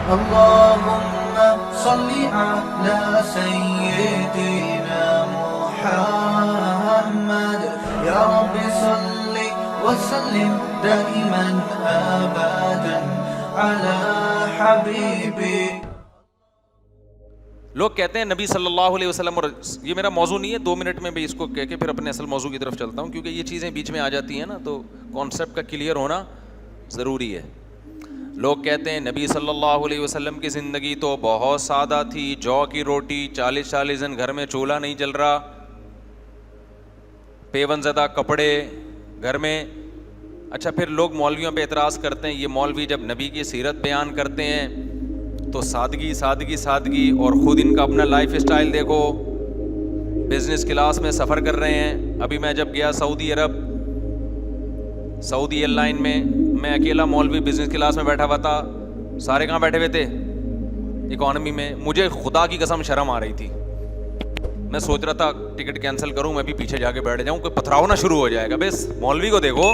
اللهم صل على سيدنا محمد يا رب صل وسلم دائما ابدا على حبيبك. لوگ کہتے ہیں نبی صلی اللہ علیہ وسلم, اور یہ میرا موضوع نہیں ہے, 2 منٹ میں بھی اس کو کہہ کے پھر اپنے اصل موضوع کی طرف چلتا ہوں, کیونکہ یہ چیزیں بیچ میں آ جاتی ہیں نا, تو کانسیپٹ کا کلیئر ہونا ضروری ہے. لوگ کہتے ہیں نبی صلی اللہ علیہ وسلم کی زندگی تو بہت سادہ تھی, جو کی روٹی, 40 دن گھر میں چولہا نہیں جل رہا, پیون زدہ کپڑے گھر میں. اچھا, پھر لوگ مولویوں پہ اعتراض کرتے ہیں, یہ مولوی جب نبی کی سیرت بیان کرتے ہیں تو سادگی سادگی سادگی, اور خود ان کا اپنا لائف اسٹائل دیکھو, بزنس کلاس میں سفر کر رہے ہیں. ابھی میں جب گیا سعودی عرب, سعودی ایئر لائن میں اکیلا مولوی بزنس کلاس میں بیٹھا ہوا تھا, سارے کہاں بیٹھے ہوئے تھے, اکانومی میں. مجھے خدا کی قسم شرم آ رہی تھی, میں سوچ رہا تھا ٹکٹ کینسل کروں, میں بھی پیچھے جا کے بیٹھ جاؤں, کوئی پتھراؤ نہ شروع ہو جائے گا. بس مولوی کو دیکھو,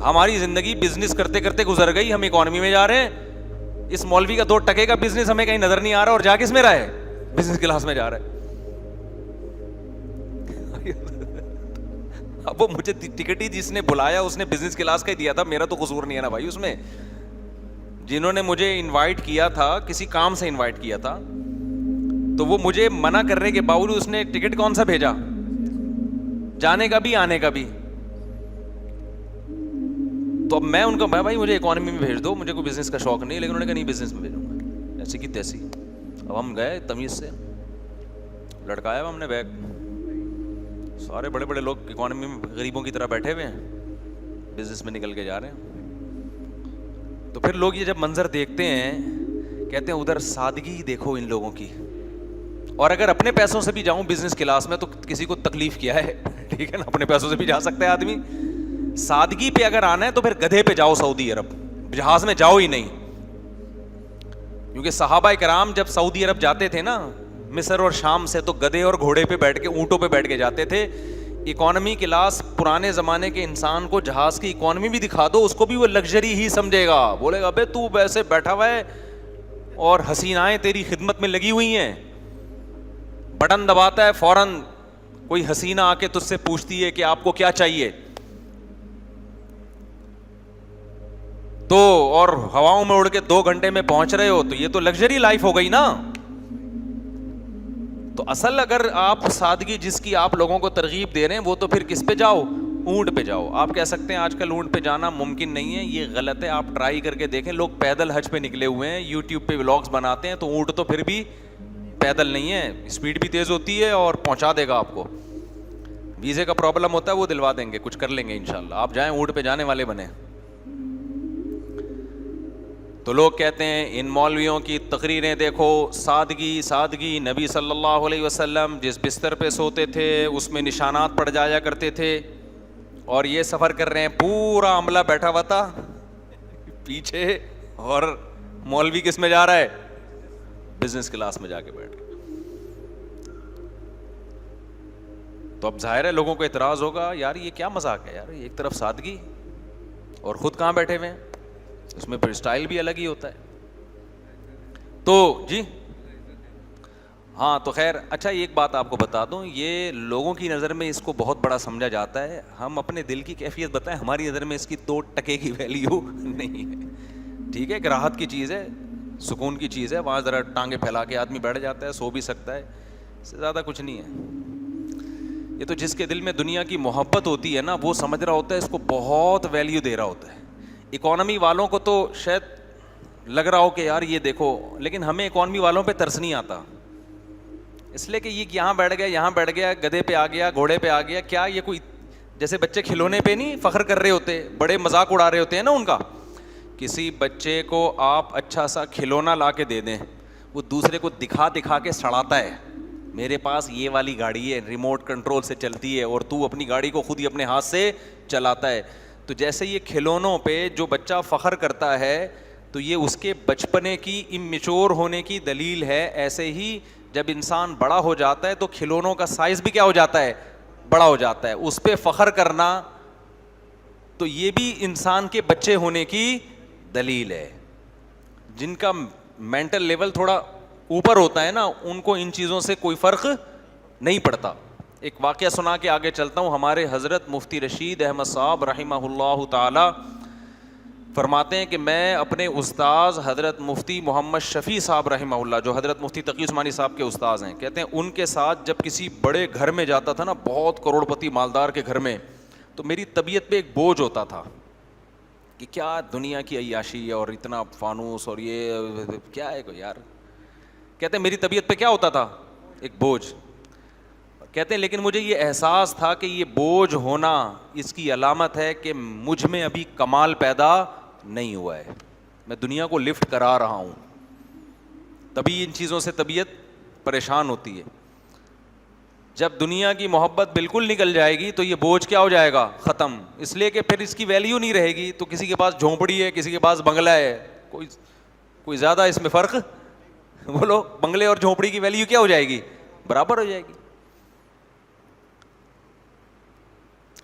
ہماری زندگی بزنس کرتے کرتے گزر گئی, ہم اکانومی میں جا رہے ہیں. اس مولوی کا 2 ٹکے کا بزنس ہمیں کہیں نظر نہیں آ رہا, اور جا کس میں رہا ہے, بزنس کلاس میں جا رہا ہے. اب وہ مجھے ٹکٹ ہی جس نے بلایا اس نے بزنس کلاس کا ہی دیا تھا, میرا تو قصور نہیں ہے نا بھائی اس میں. جنہوں نے مجھے انوائٹ کیا تھا, کسی کام سے انوائٹ کیا تھا, تو وہ مجھے منع کرنے کے باوجود اس نے ٹکٹ کون سا بھیجا, جانے کا بھی آنے کا بھی. تو اب میں ان کا بھائی مجھے اکانومی میں بھیج دو, مجھے کوئی بزنس کا شوق نہیں, لیکن انہوں نے کہا نہیں بزنس میں بھیجوں گا, ایسی کی تیسی. اب ہم گئے تمیز سے, لٹکایا ہم نے بیگ, سارے بڑے بڑے لوگ اکانومی میں غریبوں کی طرح بیٹھے ہوئے ہیں, بزنس میں نکل کے جا رہے ہیں. تو پھر لوگ یہ جب منظر دیکھتے ہیں کہتے ہیں ادھر سادگی دیکھو ان لوگوں کی, اور اگر اپنے پیسوں سے بھی جاؤں بزنس کلاس میں تو کسی کو تکلیف کیا ہے, ٹھیک ہے نا, اپنے پیسوں سے بھی جا سکتا ہے آدمی. سادگی پہ اگر آنا ہے تو پھر گدھے پہ جاؤ سعودی عرب, جہاز میں جاؤ ہی نہیں. کیونکہ صحابہ کرام جب سعودی عرب جاتے تھے نا, مصر اور شام سے, تو گدھے اور گھوڑے پہ بیٹھ کے, اونٹوں پہ بیٹھ کے جاتے تھے. اکانومی کلاس پرانے زمانے کے انسان کو جہاز کی اکانومی بھی دکھا دو, اس کو بھی وہ لگژری ہی سمجھے گا, بولے گا بے تو ویسے بیٹھا ہوا ہے اور حسینائیں تیری خدمت میں لگی ہوئی ہیں. بٹن دباتا ہے فوراً کوئی حسینہ آ کے تجھ سے پوچھتی ہے کہ آپ کو کیا چاہیے, تو اور ہواؤں میں اڑ کے 2 گھنٹے میں پہنچ رہے ہو, تو یہ تو لگژری لائف ہو گئی نا. تو اصل اگر آپ سادگی جس کی آپ لوگوں کو ترغیب دے رہے ہیں, وہ تو پھر کس پہ جاؤ, اونٹ پہ جاؤ. آپ کہہ سکتے ہیں آج کل اونٹ پہ جانا ممکن نہیں ہے, یہ غلط ہے. آپ ٹرائی کر کے دیکھیں, لوگ پیدل حج پہ نکلے ہوئے ہیں, یوٹیوب پہ ولاگس بناتے ہیں, تو اونٹ تو پھر بھی پیدل نہیں ہے, اسپیڈ بھی تیز ہوتی ہے اور پہنچا دے گا آپ کو. ویزے کا پرابلم ہوتا ہے, وہ دلوا دیں گے, کچھ کر لیں گے انشاءاللہ. آپ جائیں اونٹ پہ جانے والے بنے. تو لوگ کہتے ہیں ان مولویوں کی تقریریں دیکھو, سادگی سادگی. نبی صلی اللہ علیہ وسلم جس بستر پہ سوتے تھے اس میں نشانات پڑ جایا کرتے تھے, اور یہ سفر کر رہے ہیں, پورا عملہ بیٹھا ہوا تھا پیچھے, اور مولوی کس میں جا رہا ہے, بزنس کلاس میں جا کے بیٹھ. تو اب ظاہر ہے لوگوں کو اعتراض ہوگا, یار یہ کیا مذاق ہے یار, ایک طرف سادگی اور خود کہاں بیٹھے ہوئے ہیں, اس میں پھر اسٹائل بھی الگ ہی ہوتا ہے. تو جی ہاں, تو خیر اچھا ایک بات آپ کو بتا دوں, یہ لوگوں کی نظر میں اس کو بہت بڑا سمجھا جاتا ہے. ہم اپنے دل کی کیفیت بتائیں, ہماری نظر میں اس کی 2 ٹکے کی ویلیو نہیں ہے. ٹھیک ہے, ایک راحت کی چیز ہے, سکون کی چیز ہے, وہاں ذرا ٹانگیں پھیلا کے آدمی بیٹھ جاتا ہے, سو بھی سکتا ہے, اس سے زیادہ کچھ نہیں ہے. یہ تو جس کے دل میں دنیا کی محبت ہوتی ہے نا, وہ سمجھ رہا ہوتا ہے اس کو بہت ویلیو دے رہا ہوتا ہے. اکانومی والوں کو تو شاید لگ رہا ہو کہ یار یہ دیکھو, لیکن ہمیں اکانومی والوں پہ ترس نہیں آتا, اس لیے کہ یہ یہاں بیٹھ گیا, یہاں بیٹھ گیا, گدھے پہ آ گیا, گھوڑے پہ آ گیا. کیا یہ کوئی جیسے بچے کھلونے پہ نہیں فخر کر رہے ہوتے, بڑے مذاق اڑا رہے ہوتے ہیں نا ان کا. کسی بچے کو آپ اچھا سا کھلونا لا کے دے دیں, وہ دوسرے کو دکھا دکھا کے سڑاتا ہے, میرے پاس یہ والی گاڑی ہے, ریموٹ کنٹرول سے چلتی ہے, اور تو اپنی گاڑی کو خود ہی اپنے ہاتھ سے چلاتا ہے. تو جیسے یہ کھلونوں پہ جو بچہ فخر کرتا ہے تو یہ اس کے بچپنے کی اممیچور ہونے کی دلیل ہے. ایسے ہی جب انسان بڑا ہو جاتا ہے تو کھلونوں کا سائز بھی کیا ہو جاتا ہے, بڑا ہو جاتا ہے. اس پہ فخر کرنا تو یہ بھی انسان کے بچے ہونے کی دلیل ہے. جن کا مینٹل لیول تھوڑا اوپر ہوتا ہے نا, ان کو ان چیزوں سے کوئی فرق نہیں پڑتا. ایک واقعہ سنا کے آگے چلتا ہوں. ہمارے حضرت مفتی رشید احمد صاحب رحمہ اللہ تعالی فرماتے ہیں کہ میں اپنے استاذ حضرت مفتی محمد شفیع صاحب رحمہ اللہ, جو حضرت مفتی تقی عثمانی صاحب کے استاذ ہیں, کہتے ہیں ان کے ساتھ جب کسی بڑے گھر میں جاتا تھا نا, بہت کروڑ پتی مالدار کے گھر میں, تو میری طبیعت پہ ایک بوجھ ہوتا تھا کہ کیا دنیا کی عیاشی ہے اور اتنا فانوس اور یہ کیا ہے کوئی یار. کہتے ہیں میری طبیعت پہ کیا ہوتا تھا, ایک بوجھ. کہتے ہیں لیکن مجھے یہ احساس تھا کہ یہ بوجھ ہونا اس کی علامت ہے کہ مجھ میں ابھی کمال پیدا نہیں ہوا ہے, میں دنیا کو لفٹ کرا رہا ہوں. تبھی ان چیزوں سے طبیعت پریشان ہوتی ہے. جب دنیا کی محبت بالکل نکل جائے گی تو یہ بوجھ کیا ہو جائے گا, ختم. اس لیے کہ پھر اس کی ویلیو نہیں رہے گی. تو کسی کے پاس جھونپڑی ہے, کسی کے پاس بنگلہ ہے, کوئی زیادہ اس میں فرق بولو, بنگلے اور جھونپڑی کی ویلیو کیا ہو جائے گی, برابر ہو جائے گی.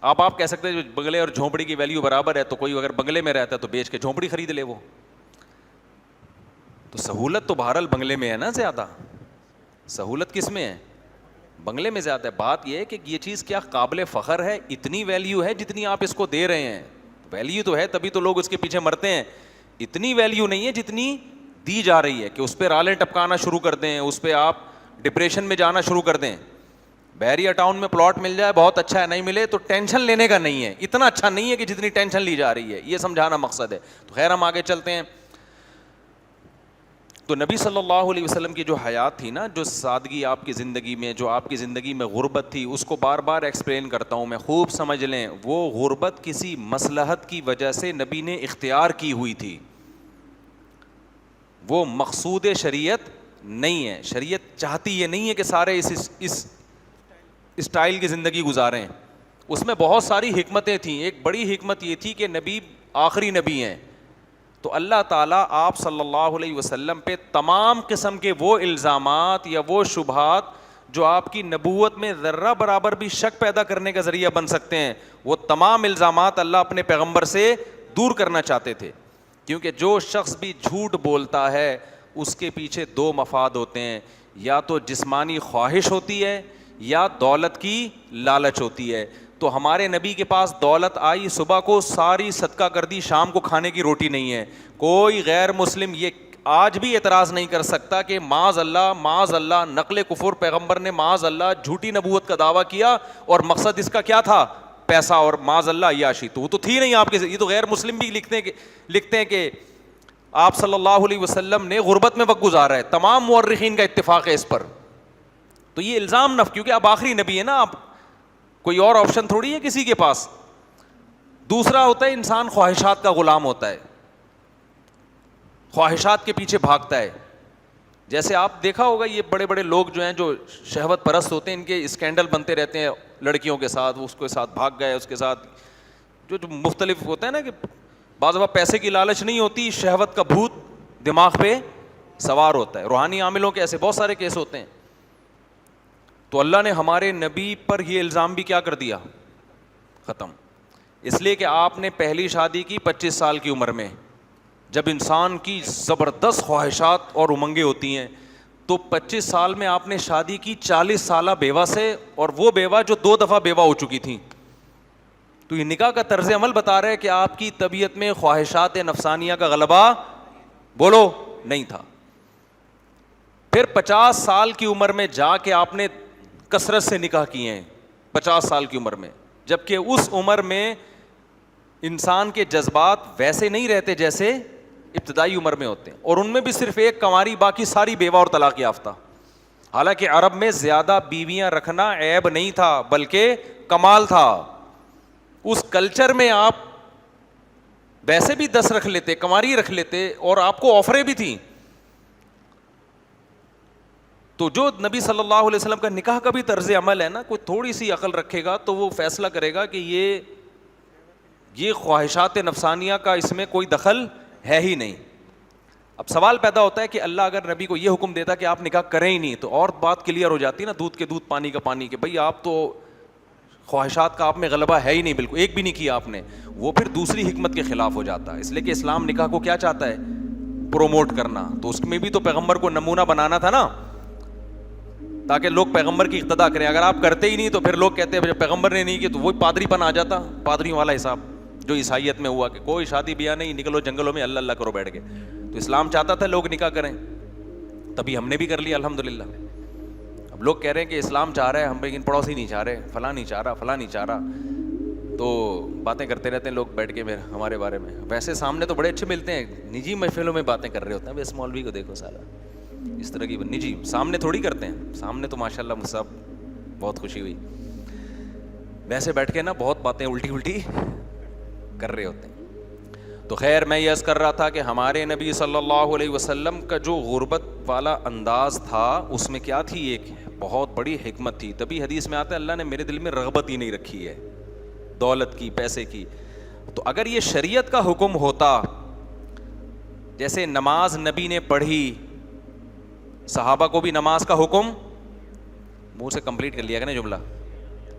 آپ کہہ سکتے ہیں جو بنگلے اور جھونپڑی کی ویلیو برابر ہے, تو کوئی اگر بنگلے میں رہتا ہے تو بیچ کے جھونپڑی خرید لے. وہ تو سہولت تو بہرحال بنگلے میں ہے نا, زیادہ سہولت کس میں ہے, بنگلے میں زیادہ ہے. بات یہ ہے کہ یہ چیز کیا قابل فخر ہے, اتنی ویلیو ہے جتنی آپ اس کو دے رہے ہیں. ویلیو تو ہے تبھی تو لوگ اس کے پیچھے مرتے ہیں. اتنی ویلیو نہیں ہے جتنی دی جا رہی ہے کہ اس پہ رالیں ٹپکانا شروع کر دیں, اس پہ آپ ڈپریشن میں جانا شروع کر دیں. بحریہ ٹاؤن میں پلاٹ مل جائے بہت اچھا ہے, نہیں ملے تو ٹینشن لینے کا نہیں ہے, اتنا اچھا نہیں ہے کہ جتنی ٹینشن لی جا رہی ہے. یہ سمجھانا مقصد ہے. تو خیر ہم آگے چلتے ہیں. تو نبی صلی اللہ علیہ وسلم کی جو حیات تھی نا, جو سادگی آپ کی زندگی میں, جو آپ کی زندگی میں غربت تھی, اس کو بار بار ایکسپلین کرتا ہوں میں, خوب سمجھ لیں. وہ غربت کسی مصلحت کی وجہ سے نبی نے اختیار کی ہوئی تھی, وہ مقصود شریعت نہیں ہے. شریعت چاہتی یہ نہیں ہے کہ سارے اس اسٹائل کی زندگی گزاریں. اس میں بہت ساری حکمتیں تھیں. ایک بڑی حکمت یہ تھی کہ نبی آخری نبی ہیں, تو اللہ تعالیٰ آپ صلی اللہ علیہ وسلم پہ تمام قسم کے وہ الزامات یا وہ شبہات جو آپ کی نبوت میں ذرہ برابر بھی شک پیدا کرنے کا ذریعہ بن سکتے ہیں, وہ تمام الزامات اللہ اپنے پیغمبر سے دور کرنا چاہتے تھے. کیونکہ جو شخص بھی جھوٹ بولتا ہے اس کے پیچھے دو مفاد ہوتے ہیں, یا تو جسمانی خواہش ہوتی ہے یا دولت کی لالچ ہوتی ہے. تو ہمارے نبی کے پاس دولت آئی, صبح کو ساری صدقہ کر دی, شام کو کھانے کی روٹی نہیں ہے. کوئی غیر مسلم یہ آج بھی اعتراض نہیں کر سکتا کہ معاذ اللہ نقل کفر, پیغمبر نے معاذ اللہ جھوٹی نبوت کا دعویٰ کیا اور مقصد اس کا کیا تھا, پیسہ, اور معاذ اللہ عیاشی. تو وہ تو تھی نہیں آپ کے. یہ تو غیر مسلم بھی لکھتے ہیں کہ آپ صلی اللہ علیہ وسلم نے غربت میں وقت گزارا ہے. تمام مورخین کا اتفاق ہے اس پر. تو یہ الزام نف, کیونکہ آپ آخری نبی ہیں نا, آپ کوئی اور آپشن تھوڑی ہے کسی کے پاس. دوسرا ہوتا ہے انسان خواہشات کا غلام ہوتا ہے, خواہشات کے پیچھے بھاگتا ہے. جیسے آپ دیکھا ہوگا یہ بڑے بڑے لوگ جو ہیں جو شہوت پرست ہوتے ہیں, ان کے اسکینڈل بنتے رہتے ہیں لڑکیوں کے ساتھ, اس کے ساتھ بھاگ گئے, اس کے ساتھ جو مختلف ہوتا ہے نا, کہ بعض دفعہ پیسے کی لالچ نہیں ہوتی, شہوت کا بھوت دماغ پہ سوار ہوتا ہے. روحانی عاملوں کے ایسے بہت سارے کیس ہوتے ہیں. تو اللہ نے ہمارے نبی پر یہ الزام بھی کیا کر دیا, ختم. اس لیے کہ آپ نے پہلی شادی کی 25 سال کی عمر میں, جب انسان کی زبردست خواہشات اور امنگیں ہوتی ہیں, تو 25 سال میں آپ نے شادی کی 40 سالہ بیوہ سے, اور وہ بیوہ جو 2 دفعہ بیوہ ہو چکی تھیں. تو یہ نکاح کا طرز عمل بتا رہا ہے کہ آپ کی طبیعت میں خواہشات نفسانیہ کا غلبہ بولو نہیں تھا. پھر 50 سال کی عمر میں جا کے آپ نے کثرت سے نکاح کیے ہیں, 50 سال کی عمر میں, جبکہ اس عمر میں انسان کے جذبات ویسے نہیں رہتے جیسے ابتدائی عمر میں ہوتے ہیں, اور ان میں بھی صرف ایک کنواری, باقی ساری بیوہ اور طلاق یافتہ. حالانکہ عرب میں زیادہ بیویاں رکھنا عیب نہیں تھا بلکہ کمال تھا. اس کلچر میں آپ ویسے بھی 10 رکھ لیتے, کنواری رکھ لیتے, اور آپ کو آفریں بھی تھیں. تو جو نبی صلی اللہ علیہ وسلم کا نکاح کا بھی طرز عمل ہے نا, کوئی تھوڑی سی عقل رکھے گا تو وہ فیصلہ کرے گا کہ یہ خواہشات نفسانیہ کا اس میں کوئی دخل ہے ہی نہیں. اب سوال پیدا ہوتا ہے کہ اللہ اگر نبی کو یہ حکم دیتا کہ آپ نکاح کریں ہی نہیں, تو اور بات کلیئر ہو جاتی ہے نا, دودھ کے دودھ پانی کا پانی, کہ بھائی آپ تو خواہشات کا آپ میں غلبہ ہے ہی نہیں, بالکل ایک بھی نہیں کیا آپ نے. وہ پھر دوسری حکمت کے خلاف ہو جاتا ہے. اس لیے کہ اسلام نکاح کو کیا چاہتا ہے, پروموٹ کرنا, تو اس میں بھی تو پیغمبر کو نمونہ بنانا تھا نا, تاکہ لوگ پیغمبر کی اقتدا کریں. اگر آپ کرتے ہی نہیں تو پھر لوگ کہتے ہیں پیغمبر نے نہیں کی, تو وہی پادری پن آ جاتا, پادریوں والا حساب جو عیسائیت میں ہوا کہ کوئی شادی بیاہ نہیں, نکلو جنگلوں میں اللہ اللہ کرو بیٹھ کے. تو اسلام چاہتا تھا لوگ نکاح کریں, تبھی ہم نے بھی کر لیا الحمدللہ. اب لوگ کہہ رہے ہیں کہ اسلام چاہ رہا ہے, ہم لیکن پڑوسی نہیں چاہ رہے, فلاں نہیں چاہ رہا, فلاں نہیں چاہ رہا, تو باتیں کرتے رہتے ہیں لوگ بیٹھ کے ہمارے بارے میں. ویسے سامنے تو بڑے اچھے ملتے ہیں, نجی محفلوں میں باتیں کر رہے ہوتے ہیں. بس مولوی کو دیکھو سارا اس طرح کی نجی, سامنے تھوڑی کرتے ہیں. سامنے تو ماشاء اللہ مجھ سے بہت خوشی ہوئی, ویسے بیٹھ کے نا بہت باتیں الٹی الٹی کر رہے ہوتے ہیں. تو خیر میں یہ عرض کر رہا تھا کہ ہمارے نبی صلی اللہ علیہ وسلم کا جو غربت والا انداز تھا اس میں کیا تھی, ایک بہت بڑی حکمت تھی. تبھی حدیث میں آتا ہے اللہ نے میرے دل میں رغبت ہی نہیں رکھی ہے دولت کی, پیسے کی. تو اگر یہ شریعت کا حکم ہوتا, جیسے نماز نبی نے پڑھی, صحابہ کو بھی نماز کا حکم, منہ سے کمپلیٹ کر لیا کہ نہیں جملہ,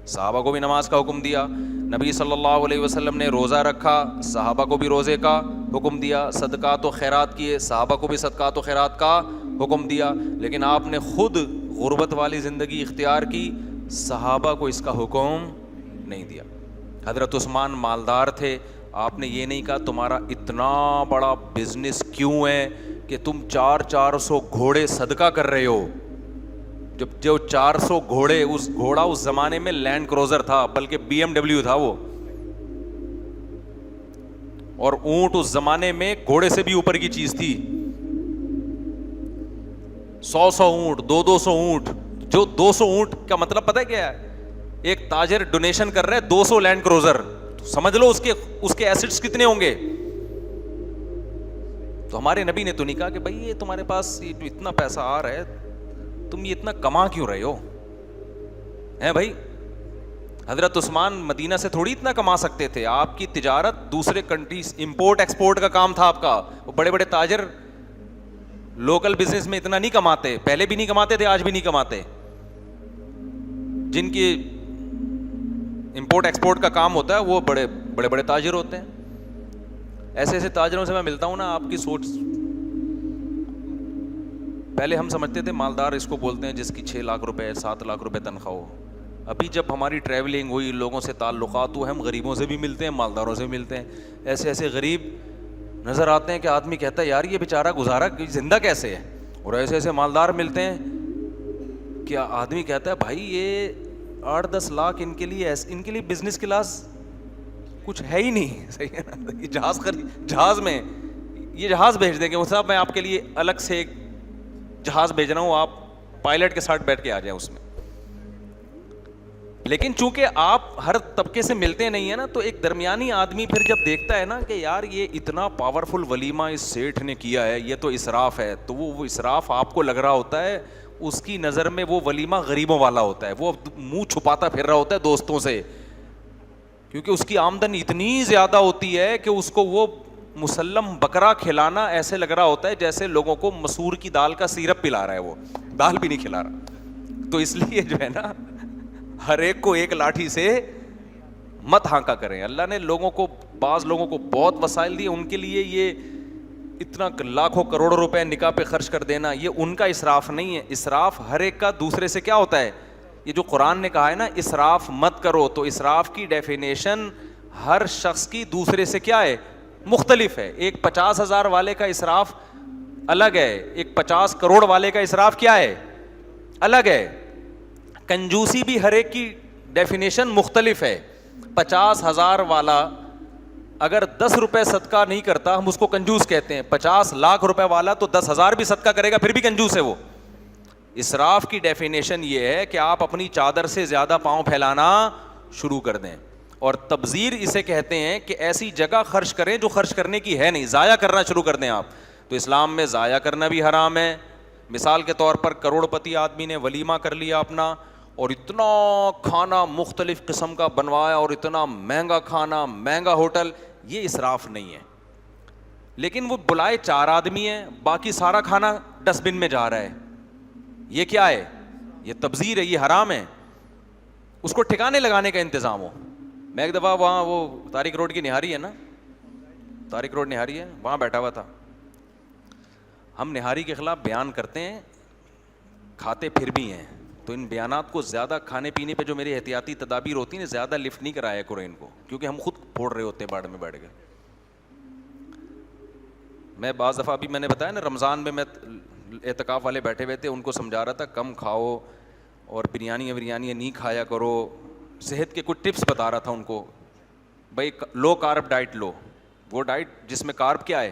صحابہ کو بھی نماز کا حکم دیا. نبی صلی اللہ علیہ وسلم نے روزہ رکھا, صحابہ کو بھی روزے کا حکم دیا. صدقات و خیرات کیے, صحابہ کو بھی صدقات و خیرات کا حکم دیا. لیکن آپ نے خود غربت والی زندگی اختیار کی, صحابہ کو اس کا حکم نہیں دیا. حضرت عثمان مالدار تھے, آپ نے یہ نہیں کہا تمہارا اتنا بڑا بزنس کیوں ہے کہ تم 400 گھوڑے صدقہ کر رہے ہو. جب جو 400 گھوڑے, اس گھوڑا اس زمانے میں لینڈ کروزر تھا, بلکہ BMW تھا وہ, اور اونٹ اس زمانے میں گھوڑے سے بھی اوپر کی چیز تھی. 100 اونٹ, 200 اونٹ. جو 200 اونٹ کا مطلب پتہ ہے کیا ہے, ایک تاجر ڈونیشن کر رہا ہے 200 لینڈ کروزر, سمجھ لو اس کے ایسٹس کتنے ہوں گے. تو ہمارے نبی نے تو نہیں کہا کہ بھائی یہ تمہارے پاس جو اتنا پیسہ آ رہا ہے تم یہ اتنا کما کیوں رہے ہو ہیں بھائی. حضرت عثمان مدینہ سے تھوڑی اتنا کما سکتے تھے, آپ کی تجارت دوسرے کنٹریز, امپورٹ ایکسپورٹ کا کام تھا آپ کا. وہ بڑے بڑے تاجر لوکل بزنس میں اتنا نہیں کماتے, پہلے بھی نہیں کماتے تھے, آج بھی نہیں کماتے. جن کی امپورٹ ایکسپورٹ کا کام ہوتا ہے وہ بڑے بڑے بڑے تاجر ہوتے ہیں. ایسے ایسے تاجروں سے میں ملتا ہوں نا, آپ کی سوچ, پہلے ہم سمجھتے تھے مالدار اس کو بولتے ہیں جس کی 6 لاکھ روپے 7 لاکھ روپے تنخواہ ہو. ابھی جب ہماری ٹریولنگ ہوئی, لوگوں سے تعلقات ہوئے, ہم غریبوں سے بھی ملتے ہیں, مالداروں سے بھی ملتے ہیں. ایسے ایسے غریب نظر آتے ہیں کہ آدمی کہتا ہے یار یہ بیچارہ گزارا زندہ کیسے ہے, اور ایسے ایسے مالدار ملتے ہیں کہ آدمی کہتا ہے بھائی یہ 8-10 لاکھ ان کے لیے بزنس کلاس کچھ ہے ہی نہیں. صحیح ہے نا, یہ جہاز میں یہ جہاز بھیج دیں گے, وہ صاحب میں آپ کے لیے الگ سے ایک جہاز بھیج رہا ہوں, آپ پائلٹ کے ساتھ بیٹھ کے آ جائیں اس میں. لیکن چونکہ آپ ہر طبقے سے ملتے نہیں ہیں نا, تو ایک درمیانی آدمی پھر جب دیکھتا ہے نا کہ یار یہ اتنا پاورفل ولیمہ اس سیٹھ نے کیا ہے, یہ تو اسراف ہے, تو وہ اسراف آپ کو لگ رہا ہوتا ہے, اس کی نظر میں وہ ولیمہ غریبوں والا ہوتا ہے. وہ منہ چھپاتا پھر رہا ہوتا ہے دوستوں سے, کیونکہ اس کی آمدن اتنی زیادہ ہوتی ہے کہ اس کو وہ مسلم بکرا کھلانا ایسے لگ رہا ہوتا ہے جیسے لوگوں کو مسور کی دال کا سیرپ پلا رہا ہے, وہ دال بھی نہیں کھلا رہا. تو اس لیے جو ہے نا, ہر ایک کو ایک لاٹھی سے مت ہانکا کریں. اللہ نے لوگوں کو, بعض لوگوں کو بہت وسائل دیے, ان کے لیے یہ اتنا لاکھوں کروڑوں روپے نکاح پہ خرچ کر دینا یہ ان کا اسراف نہیں ہے. اسراف ہر ایک کا دوسرے سے کیا ہوتا ہے, یہ جو قرآن نے کہا ہے نا اسراف مت کرو, تو اسراف کی ڈیفینیشن ہر شخص کی دوسرے سے کیا ہے, مختلف ہے. ایک 50,000 والے کا اسراف الگ ہے, ایک 50 کروڑ والے کا اسراف کیا ہے, الگ ہے. کنجوسی بھی ہر ایک کی ڈیفینیشن مختلف ہے. 50,000 والا اگر 10 روپے صدقہ نہیں کرتا ہم اس کو کنجوس کہتے ہیں. 50 لاکھ روپے والا تو 10,000 بھی صدقہ کرے گا پھر بھی کنجوس ہے وہ. اسراف کی ڈیفینیشن یہ ہے کہ آپ اپنی چادر سے زیادہ پاؤں پھیلانا شروع کر دیں. اور تبذیر اسے کہتے ہیں کہ ایسی جگہ خرچ کریں جو خرچ کرنے کی ہے نہیں, ضائع کرنا شروع کر دیں آپ. تو اسلام میں ضائع کرنا بھی حرام ہے. مثال کے طور پر کروڑ پتی آدمی نے ولیمہ کر لیا اپنا, اور اتنا کھانا مختلف قسم کا بنوایا, اور اتنا مہنگا کھانا, مہنگا ہوٹل, یہ اسراف نہیں ہے. لیکن وہ بلائے 4 آدمی ہیں, باقی سارا کھانا ڈسٹ بن میں جا رہا ہے, یہ کیا ہے, یہ تبذیر ہے, یہ حرام ہے. اس کو ٹھکانے لگانے کا انتظام ہو. میں ایک دفعہ وہاں وہ طارق روڈ کی نہاری ہے نا, طارق روڈ نہاری ہے, وہاں بیٹھا ہوا تھا. ہم نہاری کے خلاف بیان کرتے ہیں, کھاتے پھر بھی ہیں, تو ان بیانات کو زیادہ کھانے پینے پہ جو میری احتیاطی تدابیر ہوتی ہیں زیادہ لفٹ نہیں کرایا کرو ان کو, کیونکہ ہم خود پھوڑ رہے ہوتے ہیں باڑ میں بیٹھ کے. میں بعض دفعہ ابھی میں نے بتایا نا رمضان میں اعتکاف والے بیٹھے ہوئے تھے, ان کو سمجھا رہا تھا کم کھاؤ اور بریانی نہیں کھایا کرو, صحت کے کچھ ٹپس بتا رہا تھا ان کو. بھائی لو کارب ڈائٹ لو, وہ ڈائٹ جس میں کارب کیا ہے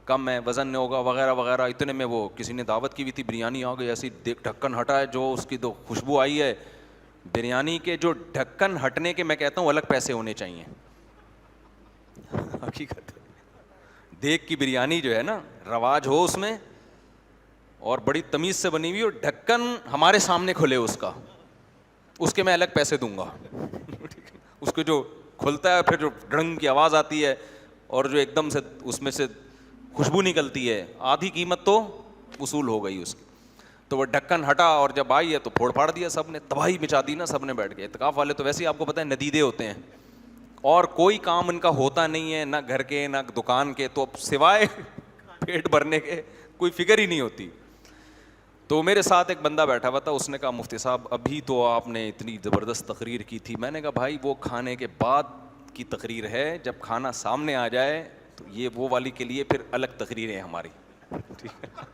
کم ہے, وزن نہیں ہوگا وغیرہ وغیرہ. اتنے میں وہ کسی نے دعوت کی ہوئی تھی, بریانی آ گئی ایسی, ڈھکن ہٹا ہے جو اس کی تو خوشبو آئی ہے بریانی کے, جو ڈھکن ہٹنے کے میں کہتا ہوں الگ پیسے ہونے چاہیے. حقیقت دیگ کی بریانی جو ہے نا رواج ہو اس میں, اور بڑی تمیز سے بنی ہوئی, اور ڈھکن ہمارے سامنے کھلے اس کا, اس کے میں الگ پیسے دوں گا. اس کو جو کھلتا ہے پھر جو ڈرنگ کی آواز آتی ہے اور جو ایک دم سے اس میں سے خوشبو نکلتی ہے, آدھی قیمت تو وصول ہو گئی اس کی. تو وہ ڈھکن ہٹا اور جب آئی ہے تو پھوڑ پھاڑ دیا سب نے, تباہی مچا دی نا سب نے بیٹھ کے. اعتکاف والے تو ویسے ہی آپ کو پتہ ہے ندیدے ہوتے ہیں, اور کوئی کام ان کا ہوتا نہیں ہے, نہ گھر کے نہ دکان کے, تو سوائے پیٹ بھرنے کے کوئی فکر ہی نہیں ہوتی. تو میرے ساتھ ایک بندہ بیٹھا ہوا تھا, اس نے کہا مفتی صاحب ابھی تو آپ نے اتنی زبردست تقریر کی تھی. میں نے کہا بھائی وہ کھانے کے بعد کی تقریر ہے, جب کھانا سامنے آ جائے تو یہ وہ والی کے لیے پھر الگ تقریر ہے ہماری, ٹھیک ہے,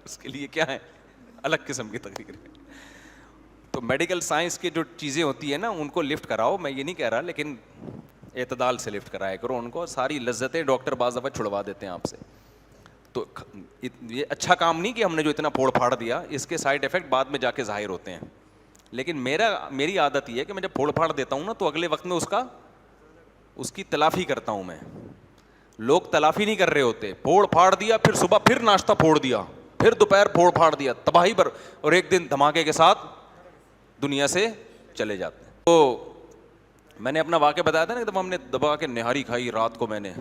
اس کے لیے کیا ہے الگ قسم کی تقریر ہے. تو میڈیکل سائنس کی جو چیزیں ہوتی ہیں نا ان کو لفٹ کراؤ, میں یہ نہیں کہہ رہا, لیکن اعتدال سے لفٹ کرایا کرو ان کو. ساری لذتیں ڈاکٹر بعض دفعہ چھڑوا دیتے ہیں آپ سے. تو یہ اچھا کام نہیں کہ ہم نے جو اتنا پھوڑ پھاڑ دیا, اس کے سائڈ افیکٹ بعد میں جا کے ظاہر ہوتے ہیں. لیکن میری عادت یہ ہے کہ میں جب پھوڑ پھاڑ دیتا ہوں نا تو اگلے وقت میں اس کی تلافی کرتا ہوں میں. لوگ تلافی نہیں کر رہے ہوتے, پھوڑ پھاڑ دیا, پھر صبح پھر ناشتہ پھوڑ دیا, پھر دوپہر پھوڑ پھاڑ دیا, تباہی پر, اور ایک دن دھماکے کے ساتھ دنیا سے چلے جاتے ہیں. تو میں نے اپنا واقعہ بتایا تھا نا, جب ہم نے دبا کے نہاری کھائی رات کو. میں نے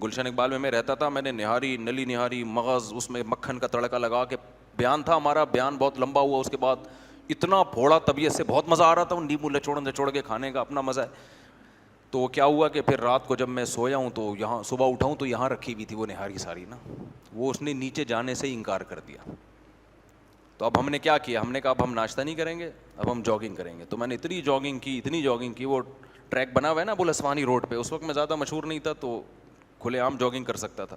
گلشن اقبال میں رہتا تھا, میں نے نہاری, نلی نہاری, مغز, اس میں مکھن کا تڑکا لگا کے, بیان تھا ہمارا, بیان بہت لمبا ہوا. اس کے بعد اتنا پھوڑا طبیعت سے, بہت مزہ آ رہا تھا نیمبو نچوڑ کے کھانے کا, اپنا مزہ ہے. تو کیا ہوا کہ پھر رات کو جب میں سویا ہوں تو یہاں صبح اٹھا ہوں تو یہاں رکھی ہوئی تھی وہ نہاری ساری نا, وہ اس نے نیچے جانے سے ہی انکار کر دیا. تو اب ہم نے کیا کیا, ہم نے کہا اب ہم ناشتہ نہیں کریں گے, اب ہم جاگنگ کریں گے. تو میں نے اتنی جاگنگ کی, وہ ٹریک بنا ہوا ہے نا بلسوانی روڈ پہ, اس وقت میں زیادہ مشہور نہیں تھا تو کھلے عام جاگنگ کر سکتا تھا.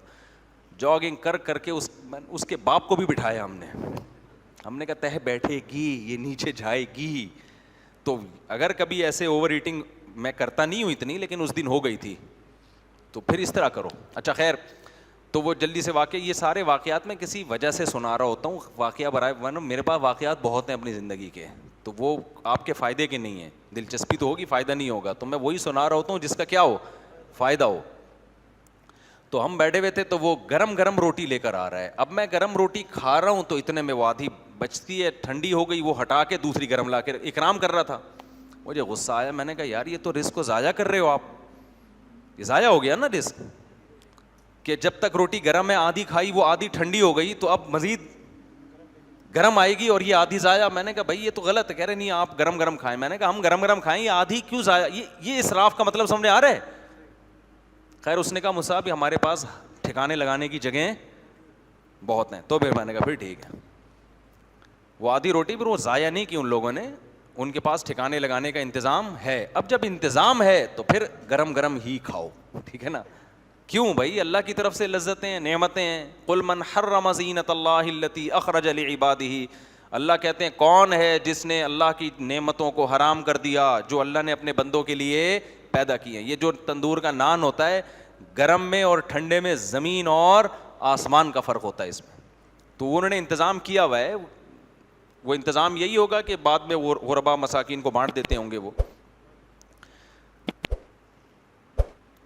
جاگنگ کر کے اس کے باپ کو بھی بٹھایا ہم نے کہا تہ بیٹھے گی یہ نیچے جائے گی. تو اگر کبھی ایسے اوور ایٹنگ میں کرتا نہیں ہوں اتنی, لیکن اس دن ہو گئی تھی, تو پھر اس طرح کرو. اچھا خیر, تو وہ جلدی سے یہ سارے واقعات میں کسی وجہ سے سنا رہا ہوتا ہوں, واقعہ برائے ورنہ میرے پاس واقعات بہت ہیں اپنی زندگی کے, تو وہ آپ کے فائدے کے نہیں ہیں. دلچسپی تو ہوگی, فائدہ نہیں ہوگا, تو میں وہی سنا رہا ہوتا ہوں جس کا کیا ہو, فائدہ ہو. تو ہم بیٹھے ہوئے تھے, تو وہ گرم روٹی لے کر آ رہا ہے. اب میں گرم روٹی کھا رہا ہوں تو اتنے میں وہ آدھی بچتی ہے, ٹھنڈی ہو گئی, وہ ہٹا کے دوسری گرم لا کے اکرام کر رہا تھا. مجھے غصہ آیا, میں نے کہا یار یہ تو رزق کو ضائع کر رہے ہو آپ, یہ ضائع ہو گیا نا رزق, کہ جب تک روٹی گرم ہے آدھی کھائی, وہ آدھی ٹھنڈی ہو گئی, تو اب مزید گرم آئے گی اور یہ آدھی ضائع. میں نے کہا بھائی یہ تو غلط ہے. کہہ رہے نہیں آپ گرم کھائیں. میں نے کہا ہم گرم کھائیں, یہ آدھی کیوں ضائع, یہ اسراف کا مطلب سمجھ آ رہا ہے. خیر اس نے کہا مصعب ہمارے پاس ٹھکانے لگانے کی جگہیں بہت ہیں. تو پھر میں نے کہا پھر ٹھیک ہے, وہ آدھی روٹی پھر وہ ضائع نہیں کی ان لوگوں نے, ان کے پاس ٹھکانے لگانے کا انتظام ہے. اب جب انتظام ہے تو پھر گرم ہی کھاؤ, ٹھیک ہے نا. کیوں بھائی, اللہ کی طرف سے لذتیں ہیں, نعمتیں ہیں. قل من حرم زینت اللہ التی اخرج لعبادہ, اللہ کہتے ہیں کون ہے جس نے اللہ کی نعمتوں کو حرام کر دیا جو اللہ نے اپنے بندوں کے لیے پیدا کی ہیں. یہ جو تندور کا نان ہوتا ہے, گرم میں اور ٹھنڈے میں زمین اور آسمان کا فرق ہوتا ہے اس میں. تو انہوں نے انتظام کیا ہوا ہے, وہ انتظام یہی ہوگا کہ بعد میں وہ غربا مساکین کو بانٹ دیتے ہوں گے وہ.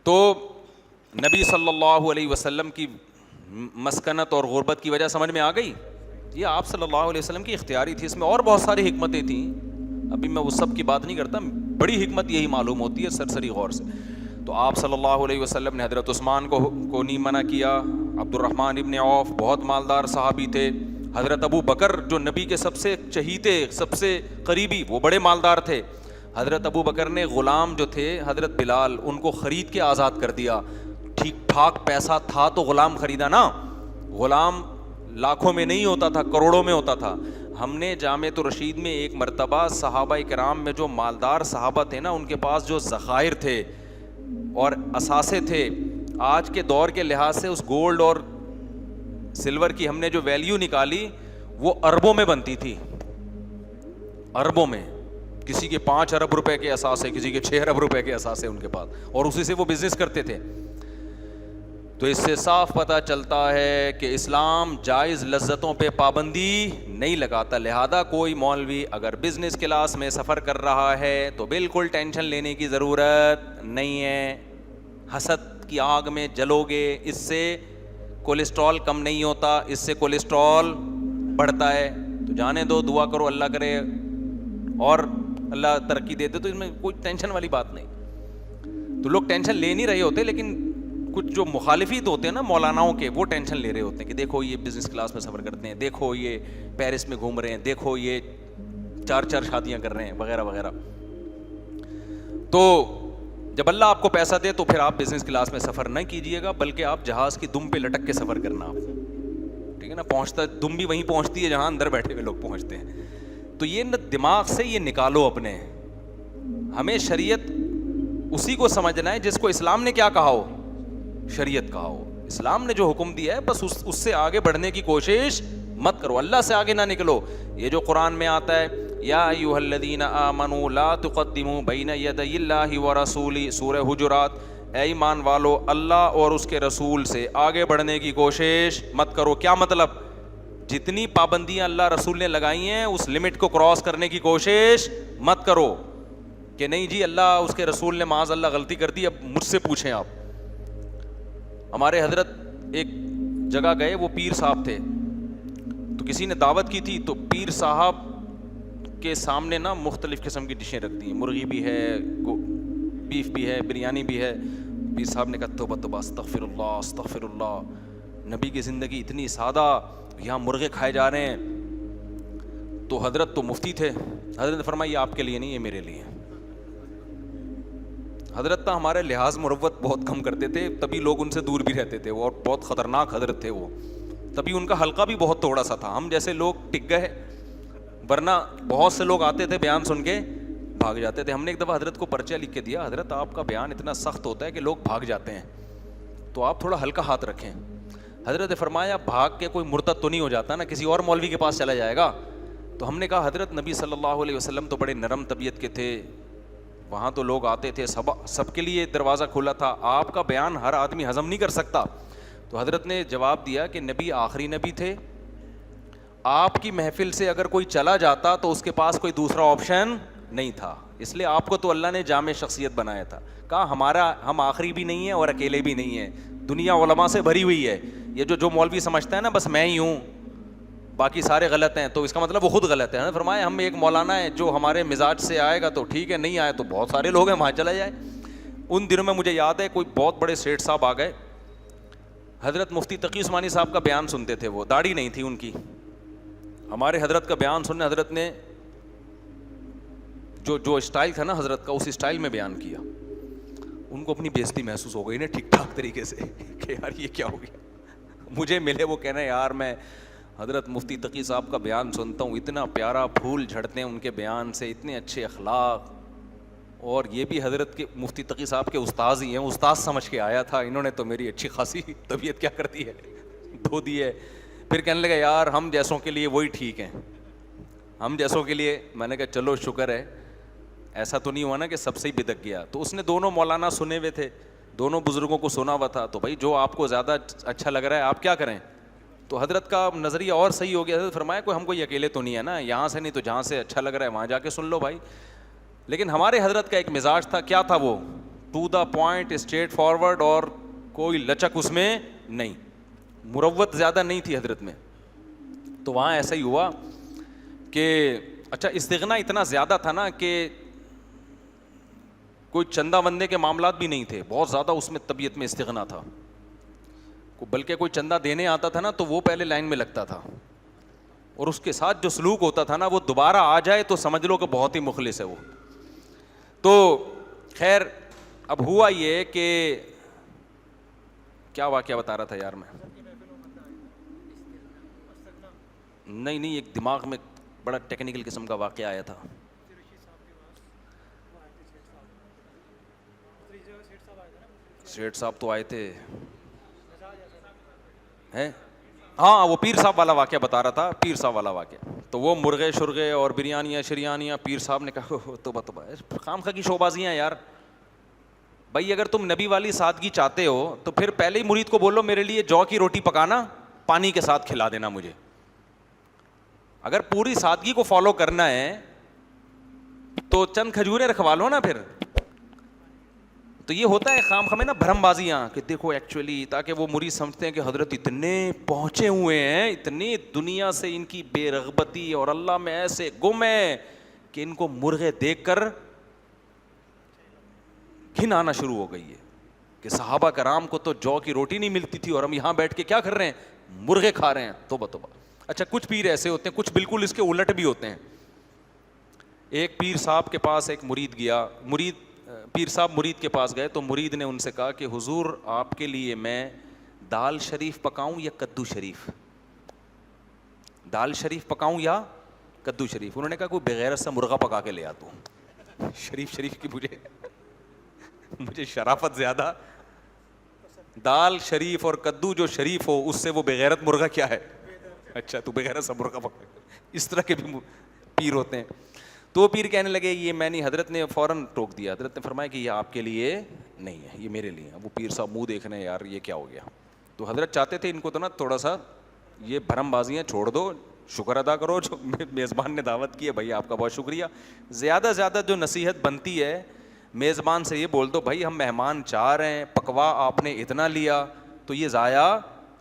تو نبی صلی اللہ علیہ وسلم کی مسکنت اور غربت کی وجہ سمجھ میں آ گئی. یہ آپ صلی اللہ علیہ وسلم کی اختیاری تھی, اس میں اور بہت ساری حکمتیں تھیں, ابھی میں اس سب کی بات نہیں کرتا. بڑی حکمت یہی معلوم ہوتی ہے سرسری غور سے. تو آپ صلی اللہ علیہ وسلم نے حضرت عثمان کو نہیں منع کیا. عبد الرحمن ابن عوف بہت مالدار صحابی تھے. حضرت ابو بکر جو نبی کے سب سے چہیتے, سب سے قریبی, وہ بڑے مالدار تھے. حضرت ابو بکر نے غلام جو تھے حضرت بلال, ان کو خرید کے آزاد کر دیا. ٹھیک ٹھاک پیسہ تھا تو غلام خریدا نا, غلام لاکھوں میں نہیں ہوتا تھا، کروڑوں میں ہوتا تھا. ہم نے جامعۃ الرشید میں ایک مرتبہ صحابہ کرام میں جو مالدار صحابہ تھے نا، ان کے پاس جو ذخائر تھے اور اثاثے تھے، آج کے دور کے لحاظ سے اس گولڈ اور سلور کی ہم نے جو ویلیو نکالی وہ اربوں میں بنتی تھی، اربوں میں. کسی کے 5 ارب روپے کے اثاثے، کسی کے 6 ارب روپے کے اثاثے ان کے پاس، اور اسی سے وہ بزنس کرتے تھے. تو اس سے صاف پتہ چلتا ہے کہ اسلام جائز لذتوں پہ پابندی نہیں لگاتا. لہذا کوئی مولوی اگر بزنس کلاس میں سفر کر رہا ہے تو بالکل ٹینشن لینے کی ضرورت نہیں ہے. حسد کی آگ میں جلو گے، اس سے کولیسٹرول کم نہیں ہوتا، اس سے کولیسٹرول بڑھتا ہے. تو جانے دو، دعا کرو اللہ کرے اور اللہ ترقی دے دے. تو اس میں کوئی ٹینشن والی بات نہیں. تو لوگ ٹینشن لے نہیں رہے ہوتے، لیکن کچھ جو مخالفین ہوتے ہیں نا مولاناؤں کے، وہ ٹینشن لے رہے ہوتے ہیں کہ دیکھو یہ بزنس کلاس میں سفر کرتے ہیں، دیکھو یہ پیرس میں گھوم رہے ہیں، دیکھو یہ 4 شادیاں کر رہے ہیں وغیرہ وغیرہ. تو جب اللہ آپ کو پیسہ دے تو پھر آپ بزنس کلاس میں سفر نہ کیجیے گا، بلکہ آپ جہاز کی دم پہ لٹک کے سفر کرنا. آپ ٹھیک ہے نا، پہنچتا دم بھی وہیں پہنچتی ہے جہاں اندر بیٹھے ہوئے لوگ پہنچتے ہیں. تو یہ دماغ سے یہ نکالو اپنے. ہمیں شریعت اسی کو سمجھنا ہے جس کو اسلام نے کیا کہا ہو، شریعت کہا ہو. اسلام نے جو حکم دیا ہے بس اس سے آگے بڑھنے کی کوشش مت کرو، اللہ سے آگے نہ نکلو. یہ جو قرآن میں آتا ہے یا ایھا الذین آمنوا لا تقدموا بین یدی اللہ ورسولہ، سورہ حجرات، اے ایمان والو اللہ اور اس کے رسول سے آگے بڑھنے کی کوشش مت کرو. کیا مطلب؟ جتنی پابندیاں اللہ رسول نے لگائی ہیں اس لمٹ کو کراس کرنے کی کوشش مت کرو کہ نہیں جی اللہ اس کے رسول نے معاذ اللہ غلطی کر دی، اب مجھ سے پوچھیں آپ. ہمارے حضرت ایک جگہ گئے، وہ پیر صاحب تھے، تو کسی نے دعوت کی تھی، تو پیر صاحب کے سامنے نا مختلف قسم کی ڈشیں رکھ دی، مرغی بھی ہے، بیف بھی ہے، بریانی بھی ہے. پیر صاحب نے کہا توبہ توبہ، استغفر اللہ استغفر اللہ، نبی کی زندگی اتنی سادہ، یہاں مرغے کھائے جا رہے ہیں. تو حضرت تو مفتی تھے، حضرت نے فرمایا یہ آپ کے لیے نہیں، یہ میرے لیے. حضرت تو ہمارے لحاظ مروت بہت کم کرتے تھے، تبھی لوگ ان سے دور بھی رہتے تھے، اور بہت خطرناک حضرت تھے وہ، تبھی ان کا حلقہ بھی بہت تھوڑا سا تھا. ہم جیسے لوگ ٹک گئے، ورنہ بہت سے لوگ آتے تھے بیان سن کے بھاگ جاتے تھے. ہم نے ایک دفعہ حضرت کو پرچہ لکھ کے دیا، حضرت آپ کا بیان اتنا سخت ہوتا ہے کہ لوگ بھاگ جاتے ہیں، تو آپ تھوڑا ہلکا ہاتھ رکھیں. حضرت نے فرمایا بھاگ کے کوئی مرتد تو نہیں ہو جاتا نا، کسی اور مولوی کے پاس چلا جائے گا. تو ہم نے کہا حضرت نبی صلی اللہ علیہ وسلم تو بڑے نرم طبیعت کے تھے، وہاں تو لوگ آتے تھے، سب کے لیے دروازہ کھلا تھا، آپ کا بیان ہر آدمی ہضم نہیں کر سکتا. تو حضرت نے جواب دیا کہ نبی آخری نبی تھے، آپ کی محفل سے اگر کوئی چلا جاتا تو اس کے پاس کوئی دوسرا آپشن نہیں تھا، اس لیے آپ کو تو اللہ نے جامع شخصیت بنایا تھا. کہا ہم آخری بھی نہیں ہیں اور اکیلے بھی نہیں ہیں، دنیا علماء سے بھری ہوئی ہے. یہ جو مولوی سمجھتا ہے نا بس میں ہی ہوں باقی سارے غلط ہیں، تو اس کا مطلب وہ خود غلط ہے. فرمایا ہم ایک مولانا ہے جو ہمارے مزاج سے آئے گا تو ٹھیک ہے، نہیں آئے تو بہت سارے لوگ ہیں وہاں چلا جائے. ان دنوں میں مجھے یاد ہے کوئی بہت بڑے سیٹھ صاحب آ گئے، حضرت مفتی تقی عثمانی صاحب کا بیان سنتے تھے، وہ داڑھی نہیں تھی ان کی. ہمارے حضرت کا بیان سننے حضرت نے جو اسٹائل تھا نا حضرت کا، اس اسٹائل میں بیان کیا. ان کو اپنی بےزتی محسوس ہو گئی نا ٹھیک ٹھاک طریقے سے کہ یار یہ کیا ہو گیا. مجھے ملے وہ کہنا یار میں حضرت مفتی تقی صاحب کا بیان سنتا ہوں، اتنا پیارا پھول جھڑتے ہیں ان کے بیان سے، اتنے اچھے اخلاق، اور یہ بھی حضرت کے مفتی تقی صاحب کے استاذ ہی ہیں، استاد سمجھ کے آیا تھا، انہوں نے تو میری اچھی خاصی طبیعت کیا کرتی ہے دھو دی ہے. پھر کہنے لگا یار ہم جیسوں کے لیے وہی ٹھیک ہیں، ہم جیسوں کے لیے. میں نے کہا چلو شکر ہے، ایسا تو نہیں ہوا نا کہ سب سے ہی بدک گیا. تو اس نے دونوں مولانا سنے ہوئے تھے، دونوں بزرگوں کو سنا ہوا تھا، تو بھائی جو آپ کو زیادہ اچھا لگ رہا ہے آپ کیا کریں. تو حضرت کا نظریہ اور صحیح ہو گیا. حضرت فرمایا کوئی ہم کو یہ اکیلے تو نہیں ہے نا، یہاں سے نہیں تو جہاں سے اچھا لگ رہا ہے وہاں جا کے سن لو بھائی. لیکن ہمارے حضرت کا ایک مزاج تھا، کیا تھا وہ؟ To the point, straightforward, اور کوئی لچک اس میں نہیں، مروت زیادہ نہیں تھی حضرت میں. تو وہاں ایسا ہی ہوا کہ اچھا استغنا اتنا زیادہ تھا نا کہ کوئی چندہ بندے کے معاملات بھی نہیں تھے، بہت زیادہ اس میں طبیعت میں استغنا تھا. بلکہ کوئی چندہ دینے آتا تھا نا تو وہ پہلے لائن میں لگتا تھا، اور اس کے ساتھ جو سلوک ہوتا تھا نا وہ دوبارہ آ جائے تو سمجھ لو کہ بہت ہی مخلص ہے وہ. تو خیر اب ہوا یہ کہ کیا واقعہ بتا رہا تھا یار میں، نہیں ایک دماغ میں بڑا ٹیکنیکل قسم کا واقعہ آیا تھا. سیٹ صاحب تو آئے تھے ہیں, ہاں وہ پیر صاحب والا واقعہ بتا رہا تھا, پیر صاحب والا واقعہ. تو وہ مرغے شرغے اور بریانیاں شریانیاں, پیر صاحب نے کہا تو خام خواہ کی شوبازیاں یار. بھائی اگر تم نبی والی سادگی چاہتے ہو تو پھر پہلے ہی مرید کو بولو میرے لیے جو کی روٹی پکانا, پانی کے ساتھ کھلا دینا مجھے. اگر پوری سادگی کو فالو کرنا ہے تو چند کھجوریں رکھوا لو نا پھر. تو یہ ہوتا ہے خام خامے نا بھرم بازیاں کہ دیکھو ایکچولی, تاکہ وہ مرید سمجھتے ہیں کہ حضرت اتنے پہنچے ہوئے ہیں, اتنی دنیا سے ان کی بے رغبتی اور اللہ میں ایسے گم ہے کہ ان کو مرغے دیکھ کر گھن آنا شروع ہو گئی ہے کہ صحابہ کرام کو تو جو کی روٹی نہیں ملتی تھی اور ہم یہاں بیٹھ کے کیا کر رہے ہیں, مرغے کھا رہے ہیں. توبہ توبہ. اچھا کچھ پیر ایسے ہوتے ہیں, کچھ بالکل اس کے الٹ بھی ہوتے ہیں. ایک پیر صاحب کے پاس ایک مرید گیا, پیر صاحب مرید کے پاس گئے تو مرید نے ان سے کہا کہ حضور آپ کے لیے میں دال شریف پکاؤں یا کدو شریف, دال شریف پکاؤں یا کدو شریف. انہوں نے کہا کوئی بغیرت سا مرغا پکا کے لے آتا ہوں. شریف کی مجھے شرافت زیادہ, دال شریف اور کدو جو شریف ہو اس سے وہ بغیرت مرغا کیا ہے. اچھا تو بغیرت سا مرغا پکا. اس طرح کے بھی پیر ہوتے ہیں. تو وہ پیر کہنے لگے یہ میں نہیں, حضرت نے فوراً ٹوک دیا. حضرت نے فرمایا کہ یہ آپ کے لیے نہیں ہے, یہ میرے لیے. وہ پیر صاحب منہ دیکھ رہے ہیں یار یہ کیا ہو گیا. تو حضرت چاہتے تھے ان کو تو نا تھوڑا سا یہ بھرم بازیاں چھوڑ دو, شکر ادا کرو جو میزبان نے دعوت کی ہے, بھائی آپ کا بہت شکریہ. زیادہ زیادہ جو نصیحت بنتی ہے میزبان سے یہ بول دو بھائی ہم مہمان چاہ رہے ہیں, پکوا آپ نے اتنا لیا تو یہ ضائع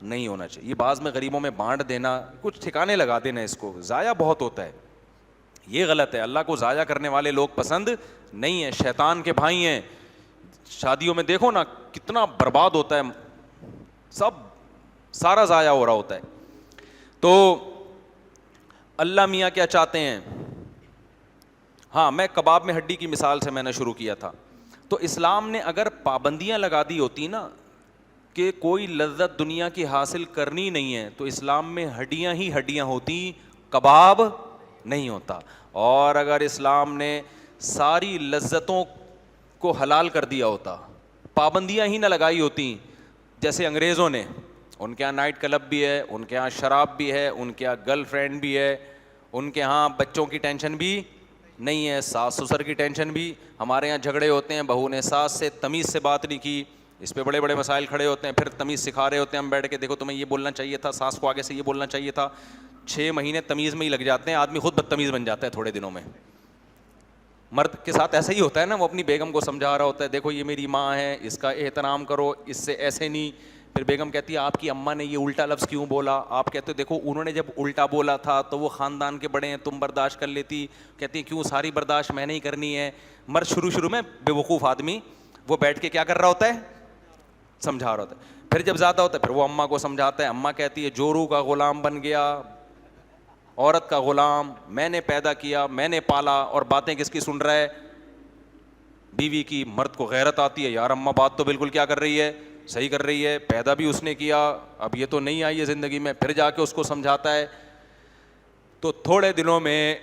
نہیں ہونا چاہیے. یہ بعض میں غریبوں میں بانٹ دینا, کچھ ٹھکانے لگا دینا, اس کو ضائع بہت ہوتا ہے. یہ غلط ہے. اللہ کو ضائع کرنے والے لوگ پسند نہیں ہیں, شیطان کے بھائی ہیں. شادیوں میں دیکھو نا کتنا برباد ہوتا ہے, سب سارا ضائع ہو رہا ہوتا ہے. تو اللہ میاں کیا چاہتے ہیں. ہاں میں کباب میں ہڈی کی مثال سے میں نے شروع کیا تھا. تو اسلام نے اگر پابندیاں لگا دی ہوتی نا کہ کوئی لذت دنیا کی حاصل کرنی نہیں ہے تو اسلام میں ہڈیاں ہی ہڈیاں ہوتی, کباب نہیں ہوتا. اور اگر اسلام نے ساری لذتوں کو حلال کر دیا ہوتا, پابندیاں ہی نہ لگائی ہوتی جیسے انگریزوں نے, ان کے یہاں نائٹ کلب بھی ہے, ان کے یہاں شراب بھی ہے, ان کے یہاں گرل فرینڈ بھی ہے, ان کے یہاں بچوں کی ٹینشن بھی نہیں ہے, ساس سسر کی ٹینشن بھی. ہمارے یہاں جھگڑے ہوتے ہیں, بہو نے ساس سے تمیز سے بات نہیں کی, اس پہ بڑے بڑے مسائل کھڑے ہوتے ہیں, پھر تمیز سکھا رہے ہوتے ہیں ہم بیٹھ کے, دیکھو تمہیں یہ بولنا چاہیے تھا, ساس کو آگے سے یہ بولنا چاہیے تھا. 6 مہینے تمیز میں ہی لگ جاتے ہیں, آدمی خود بدتمیز بن جاتا ہے تھوڑے دنوں میں. مرد کے ساتھ ایسا ہی ہوتا ہے نا, وہ اپنی بیگم کو سمجھا رہا ہوتا ہے دیکھو یہ میری ماں ہے, اس کا احترام کرو, اس سے ایسے نہیں. پھر بیگم کہتی ہے آپ کی اماں نے یہ الٹا لفظ کیوں بولا, آپ کہتے ہو دیکھو انہوں نے جب الٹا بولا تھا تو وہ خاندان کے بڑے ہیں, تم برداشت کر لیتی. کہتی ہیں کیوں ساری برداشت میں نہیں کرنی ہے. مرد شروع میں بے وقوف آدمی, وہ بیٹھ کے کیا کر رہا ہوتا ہے, سمجھا رہا ہوتا ہے. پھر جب زیادہ ہوتا ہے پھر وہ اماں کو سمجھاتا ہے, اماں کہتی ہے جورو کا غلام بن گیا, عورت کا غلام, میں نے پیدا کیا, میں نے پالا, اور باتیں کس کی سن رہا ہے, بیوی کی. مرد کو غیرت آتی ہے یار اماں بات تو بالکل کیا کر رہی ہے, صحیح کر رہی ہے, پیدا بھی اس نے کیا, اب یہ تو نہیں آئی ہے زندگی میں. پھر جا کے اس کو سمجھاتا ہے. تو تھوڑے دنوں میں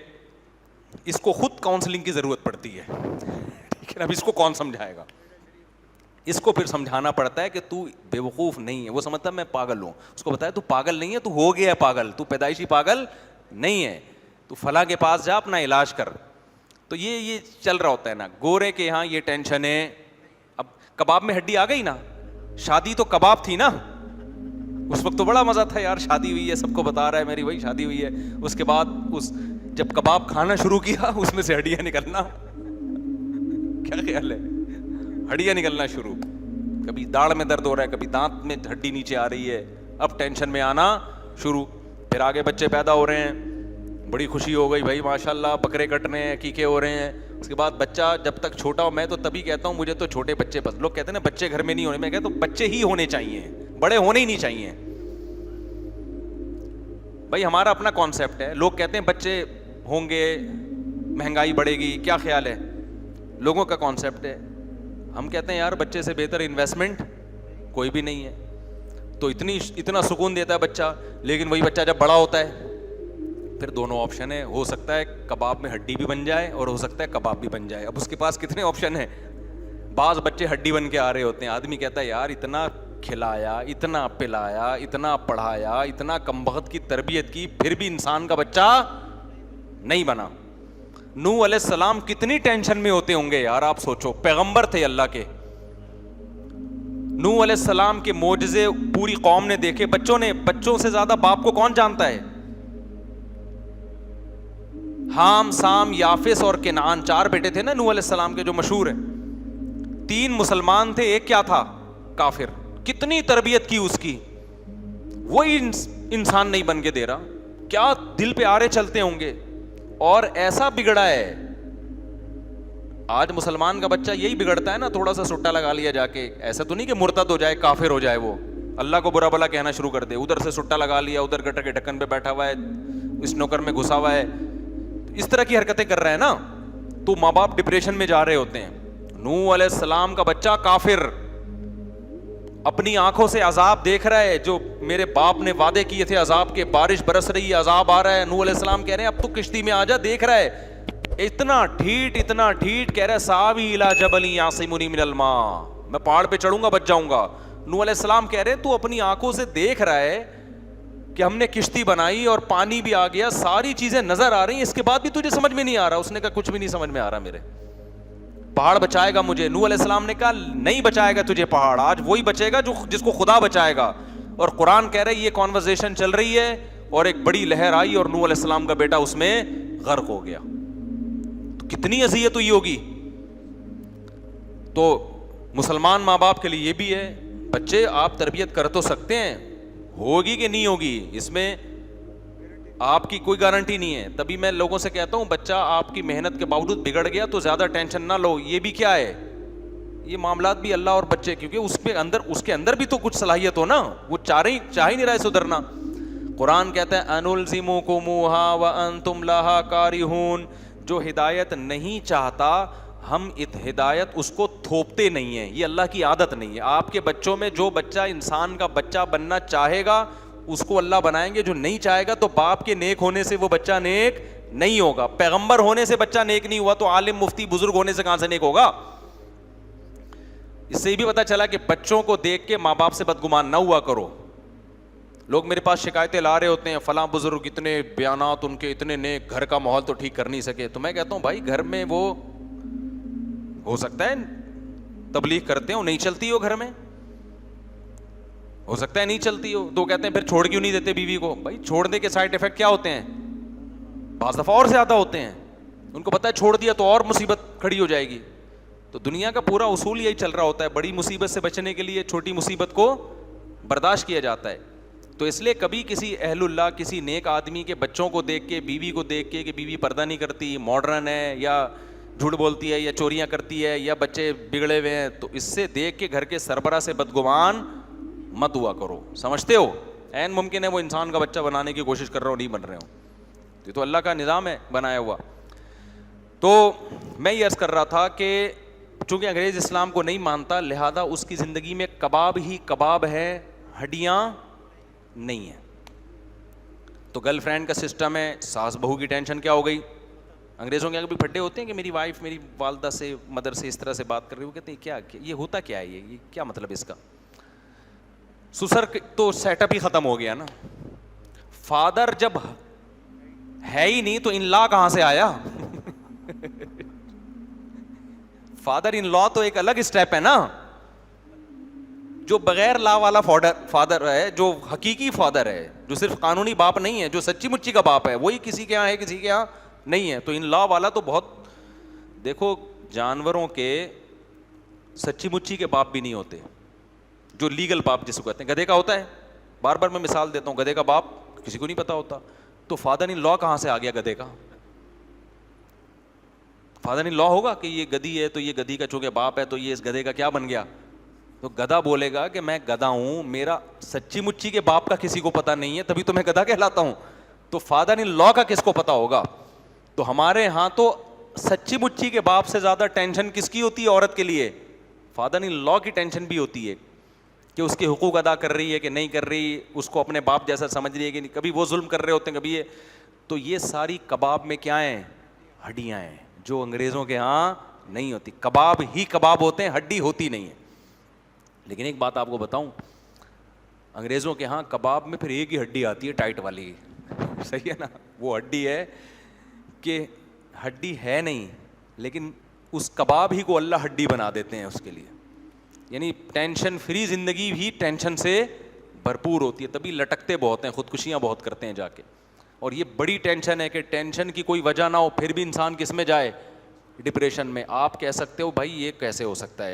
اس کو خود کاؤنسلنگ کی ضرورت پڑتی ہے, ٹھیک ہے. اب اس کو کون سمجھائے گا, اس کو پھر سمجھانا پڑتا ہے کہ تو بے وقوف نہیں ہے. وہ سمجھتا ہے میں پاگل ہوں, اس کو بتایا تو پاگل نہیں ہے, تو ہو گیا ہے پاگل, تو پیدائشی پاگل نہیں ہے, تو فلاں کے پاس جا اپنا علاج کر. تو یہ چل رہا ہوتا ہے نا. گورے کے یہاں یہ ٹینشن ہے. اب کباب میں ہڈی آ گئی نا, شادی تو کباب تھی نا, اس وقت تو بڑا مزہ تھا یار, شادی ہوئی ہے, سب کو بتا رہا ہے میری بھائی شادی ہوئی ہے. اس کے بعد جب کباب کھانا شروع کیا اس میں سے ہڈیاں نکلنا, کیا خیال ہے, ہڈیاں نکلنا شروع. کبھی داڑھ میں درد ہو رہا ہے, کبھی دانت میں ہڈی نیچے آ رہی ہے, اب ٹینشن میں آنا شروع. پھر آگے بچے پیدا ہو رہے ہیں, بڑی خوشی ہو گئی بھائی ماشاء اللہ, بکرے کٹ رہے ہیں, عقیقے ہو رہے ہیں. اس کے بعد بچہ جب تک چھوٹا ہو, میں تو تبھی کہتا ہوں مجھے تو چھوٹے بچے پسند. لوگ کہتے ہیں نا بچے گھر میں نہیں ہونے, میں کہتا ہوں بچے ہی ہونے چاہیے, بڑے ہونے ہی نہیں چاہیے. بھائی ہمارا اپنا کانسیپٹ ہے. لوگ کہتے ہیں بچے ہوں گے مہنگائی بڑھے گی, کیا خیال ہے, لوگوں کا کانسیپٹ ہے. ہم کہتے ہیں یار بچے سے بہتر انویسٹمنٹ کوئی بھی نہیں ہے. تو اتنا سکون دیتا ہے بچہ, لیکن وہی بچہ جب بڑا ہوتا ہے پھر دونوں آپشن ہے, ہو سکتا ہے کباب میں ہڈی بھی بن جائے اور ہو سکتا ہے کباب بھی بن جائے. اب اس کے پاس کتنے آپشن ہیں. بعض بچے ہڈی بن کے آ رہے ہوتے ہیں, آدمی کہتا ہے یار اتنا کھلایا, اتنا پلایا, اتنا پڑھایا, اتنا کمبخت کی تربیت کی, پھر بھی انسان کا بچہ نہیں بنا. نوح علیہ السلام کتنی ٹینشن میں ہوتے ہوں گے یار, آپ سوچو, پیغمبر تھے اللہ کے. نوح علیہ السلام کے معجزے پوری قوم نے دیکھے, بچوں سے زیادہ باپ کو کون جانتا ہے. حام, سام, یافس اور کنعان 4 بیٹے تھے نا نوح علیہ السلام کے جو مشہور ہیں. 3 مسلمان تھے, ایک کیا تھا, کافر. کتنی تربیت کی اس کی, وہی انسان نہیں بن کے دے رہا. کیا دل پہ آرے چلتے ہوں گے, اور ایسا بگڑا ہے. آج مسلمان کا بچہ یہی بگڑتا ہے نا, تھوڑا سا سٹا لگا لیا جا کے, ایسا تو نہیں کہ مرتد ہو جائے, کافر ہو جائے, وہ اللہ کو برا بلا کہنا شروع کر دے. ادھر سے سٹا لگا لیا, ادھر گٹر کے ڈھکن پہ بیٹھا ہوا ہے, اس نوکر میں گھسا ہوا ہے, اس طرح کی حرکتیں کر رہا ہے نا, تو ماں باپ ڈپریشن میں جا رہے ہوتے ہیں. نوح علیہ السلام کا بچہ کافر, اپنی آنکھوں سے عذاب دیکھ رہا ہے, جو میرے باپ نے وعدے کیے تھے عذاب کے, بارش برس رہی ہے, عذاب آ رہا ہے. نوح علیہ السلام کہہ رہے ہیں اب تو کشتی میں آ جا, دیکھ رہا ہے اتنا ڈھیٹ, کہہ رہا ہے ساوی الی جبل یعصمنی من الماء, میں پہاڑ پہ چڑھوں گا بچ جاؤں گا. نوح علیہ السلام کہہ رہے تو اپنی آنکھوں سے دیکھ رہا ہے کہ ہم نے کشتی بنائی اور پانی بھی آ گیا, ساری چیزیں نظر آ رہی ہیں, اس کے بعد بھی تجھے سمجھ میں نہیں آ رہا. اس نے کہا کچھ بھی نہیں سمجھ میں آ رہا میرے, پہاڑ بچائے گا مجھے. نوح علیہ السلام نے کہا نہیں بچائے گا تجھے پہاڑ, آج وہی بچے گا جس کو خدا بچائے گا. اور قرآن کہہ رہے یہ کانورزیشن چل رہی ہے اور ایک بڑی لہر آئی اور نوح علیہ السلام کا بیٹا اس میں غرق ہو گیا. تو کتنی اذیت ہوئی ہوگی. تو مسلمان ماں باپ کے لیے یہ بھی ہے, بچے آپ تربیت کر تو سکتے ہیں, ہوگی کہ نہیں ہوگی اس میں آپ کی کوئی گارنٹی نہیں ہے. تبھی میں لوگوں سے کہتا ہوں بچہ آپ کی محنت کے باوجود بگڑ گیا تو زیادہ ٹینشن نہ لو, یہ بھی کیا ہے, یہ معاملات بھی اللہ اور بچے, کیونکہ اس کے اندر بھی تو کچھ صلاحیت ہو نا, وہ چاہ ہی نہیں رہا ہے سدھرنا. قرآن کہتا ہے انلزمکموہا وانتم لہا کارہون, جو ہدایت نہیں چاہتا ہم ہدایت اس کو تھوپتے نہیں ہیں, یہ اللہ کی عادت نہیں ہے. آپ کے بچوں میں جو بچہ انسان کا بچہ بننا چاہے گا اس کو اللہ بنائیں گے, جو نہیں چاہے گا تو باپ کے نیک ہونے سے وہ بچہ نیک نہیں ہوگا, پیغمبر ہونے سے بچہ نیک نہیں ہوا تو عالم مفتی بزرگ ہونے سے کہاں سے نیک ہوگا. اس سے یہ بھی پتا چلا کہ بچوں کو دیکھ کے ماں باپ سے بدگمان نہ ہوا کرو. لوگ میرے پاس شکایتیں لا رہے ہوتے ہیں, فلاں بزرگ اتنے بیانات ان کے اتنے نیک, گھر کا ماحول تو ٹھیک کر نہیں سکے. تو میں کہتا ہوں بھائی گھر میں وہ ہو سکتا ہے تبلیغ کرتے ہو, نہیں چلتی ہو گھر میں, ہو سکتا ہے نہیں چلتی ہو. تو کہتے ہیں پھر چھوڑ کیوں نہیں دیتے بیوی کو. بھائی چھوڑنے کے سائڈ افیکٹ کیا ہوتے ہیں, بعض دفعہ اور زیادہ ہوتے ہیں. ان کو پتہ ہے چھوڑ دیا تو اور مصیبت کھڑی ہو جائے گی. تو دنیا کا پورا اصول یہی چل رہا ہوتا ہے, بڑی مصیبت سے بچنے کے لیے چھوٹی مصیبت کو برداشت کیا جاتا ہے. تو اس لیے کبھی کسی اہل اللہ, کسی نیک آدمی کے بچوں کو دیکھ کے, بیوی کو دیکھ کے کہ بیوی پردہ نہیں کرتی, ماڈرن ہے, یا جھوٹ بولتی ہے, یا چوریاں کرتی ہے, یا بچے بگڑے ہوئے ہیں, تو اس سے دیکھ کے گھر کے سربراہ سے بدگمان مت ہوا کرو. سمجھتے ہو عین ممکن ہے وہ انسان کا بچہ بنانے کی کوشش کر رہا ہو, نہیں بن رہے ہو, یہ تو اللہ کا نظام ہے بنایا ہوا. تو میں یہ عرض کر رہا تھا کہ چونکہ انگریز اسلام کو نہیں مانتا, لہذا اس کی زندگی میں کباب ہی کباب ہے, ہڈیاں نہیں ہیں. تو گرل فرینڈ کا سسٹم ہے, ساس بہو کی ٹینشن کیا ہو گئی. انگریزوں کے کبھی پھڈے ہوتے ہیں کہ میری وائف میری والدہ سے, مدر سے اس طرح سے بات کر رہی, وہ کہتے ہیں کیا یہ ہوتا کیا ہے, یہ کیا مطلب اس کا. سسر تو سیٹ اپ ہی ختم ہو گیا نا. فادر جب ہے ہی نہیں تو ان لا کہاں سے آیا. فادر ان لا تو ایک الگ اسٹیپ ہے نا, جو بغیر لا والا فادر ہے, جو حقیقی فادر ہے, جو صرف قانونی باپ نہیں ہے, جو سچی مچی کا باپ ہے, وہی کسی کے یہاں ہے کسی کے یہاں نہیں ہے. تو ان لا والا تو بہت, دیکھو جانوروں کے سچی مچی کے باپ بھی نہیں ہوتے, جو لیگل باپ جس کو کہتے ہیں. گدھے کا ہوتا ہے, بار بار میں مثال دیتا ہوں, گدھے کا باپ کسی کو نہیں پتا ہوتا. تو فادر ان لا کہاں سے آ گیا گدھے کا. فادر ان لا ہوگا کہ یہ گدھی ہے تو یہ گدھی کا چونکہ باپ ہے تو یہ اس گدھے کا کیا بن گیا. تو گدھا بولے گا کہ میں گدھا ہوں, میرا سچی مچی کے باپ کا کسی کو پتا نہیں ہے, تبھی تو میں گدھا کہلاتا ہوں. تو فادر ان لا کا کس کو پتا ہوگا. تو ہمارے ہاں تو سچی مچی کے باپ سے زیادہ ٹینشن کس کی ہوتی ہے عورت کے لیے, فادر ان لا کی ٹینشن بھی ہوتی ہے کہ اس کے حقوق ادا کر رہی ہے کہ نہیں کر رہی, اس کو اپنے باپ جیسا سمجھ رہی ہے کہ نہیں. کبھی وہ ظلم کر رہے ہوتے ہیں, کبھی یہ. تو یہ ساری کباب میں کیا ہیں؟ ہڈیاں ہیں، جو انگریزوں کے ہاں نہیں ہوتی. کباب ہی کباب ہوتے ہیں, ہڈی ہوتی نہیں ہے. لیکن ایک بات آپ کو بتاؤں, انگریزوں کے ہاں کباب میں پھر ایک ہی ہڈی آتی ہے ٹائٹ والی. صحیح ہے نا, وہ ہڈی ہے کہ ہڈی ہے نہیں, لیکن اس کباب ہی کو اللہ ہڈی بنا دیتے ہیں اس کے لیے. یعنی ٹینشن فری زندگی بھی ٹینشن سے بھرپور ہوتی ہے, تبھی لٹکتے بہت ہیں, خودکشیاں بہت کرتے ہیں جا کے. اور یہ بڑی ٹینشن ہے کہ ٹینشن کی کوئی وجہ نہ ہو پھر بھی انسان کس میں جائے؟ ڈپریشن میں. آپ کہہ سکتے ہو بھائی یہ کیسے ہو سکتا ہے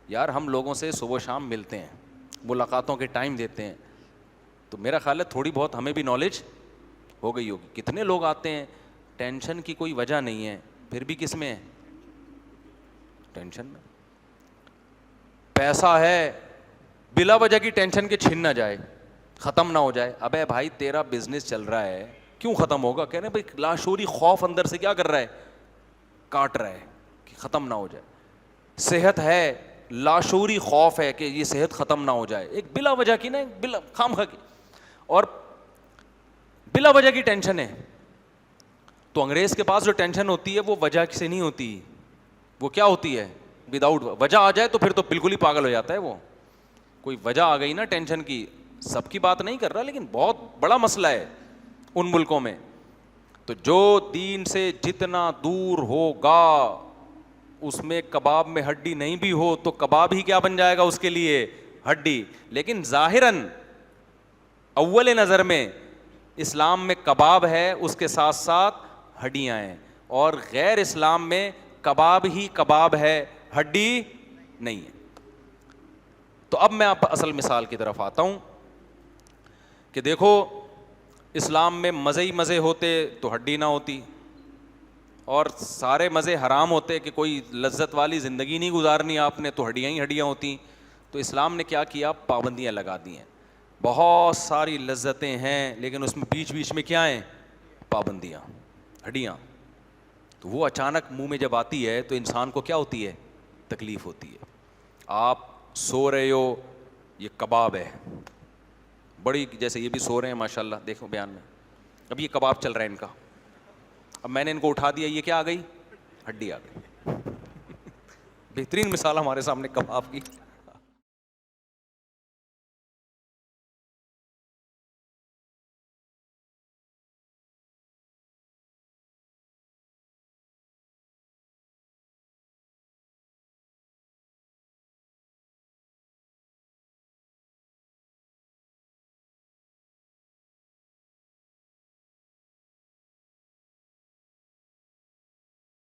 یار ہم لوگوں سے صبح و شام ملتے ہیں, ملاقاتوں کے ٹائم دیتے ہیں, تو میرا خیال ہے تھوڑی بہت ہمیں بھی نالج ہو گئی ہوگی. کتنے لوگ آتے ہیں ٹینشن کی کوئی وجہ نہیں ہے, پھر بھی کس میں ہے؟ ٹینشن میں. پیسہ ہے, بلا وجہ کی ٹینشن کے چھن نہ جائے, ختم نہ ہو جائے. ابے بھائی تیرا بزنس چل رہا ہے, کیوں ختم ہوگا؟ کہہ رہے بھائی لاشعوری خوف اندر سے کیا کر رہا ہے؟ کاٹ رہا ہے کہ ختم نہ ہو جائے. صحت ہے, لاشعوری خوف ہے کہ یہ صحت ختم نہ ہو جائے. ایک بلا وجہ کی نا, بلا خامخواہ کی, اور بلا وجہ کی ٹینشن ہے. تو انگریز کے پاس جو ٹینشن ہوتی ہے وہ وجہ سے نہیں ہوتی, وہ کیا ہوتی ہے؟ وداؤٹ وجہ آ جائے تو پھر تو بالکل ہی پاگل ہو جاتا ہے وہ. کوئی وجہ آ گئی نا ٹینشن کی, سب کی بات نہیں کر رہا لیکن بہت بڑا مسئلہ ہے ان ملکوں میں. تو جو دین سے جتنا دور ہوگا اس میں کباب میں ہڈی نہیں بھی ہو تو کباب ہی کیا بن جائے گا اس کے لیے؟ ہڈی. لیکن ظاہراً اول نظر میں اسلام میں کباب ہے, اس کے ساتھ ساتھ ہڈیاں ہیں, اور غیر اسلام میں کباب ہی کباب ہے, ہڈی نہیں ہے. تو اب میں آپ اصل مثال کی طرف آتا ہوں کہ دیکھو اسلام میں مزے ہی مزے ہوتے تو ہڈی نہ ہوتی, اور سارے مزے حرام ہوتے کہ کوئی لذت والی زندگی نہیں گزارنی آپ نے تو ہڈیاں ہی ہڈیاں ہوتی. تو اسلام نے کیا کیا؟ پابندیاں لگا دی ہیں. بہت ساری لذتیں ہیں لیکن اس میں بیچ بیچ میں کیا ہیں؟ پابندیاں, ہڈیاں. تو وہ اچانک منہ میں جب آتی ہے تو انسان کو کیا ہوتی ہے؟ تکلیف ہوتی ہے. آپ سو رہے ہو, یہ کباب ہے بڑی, جیسے یہ بھی سو رہے ہیں ماشاء اللہ, دیکھو بیان میں, اب یہ کباب چل رہا ہے ان کا, اب میں نے ان کو اٹھا دیا, یہ کیا آ گئی؟ ہڈی آ گئی. بہترین مثال ہمارے سامنے کباب کی.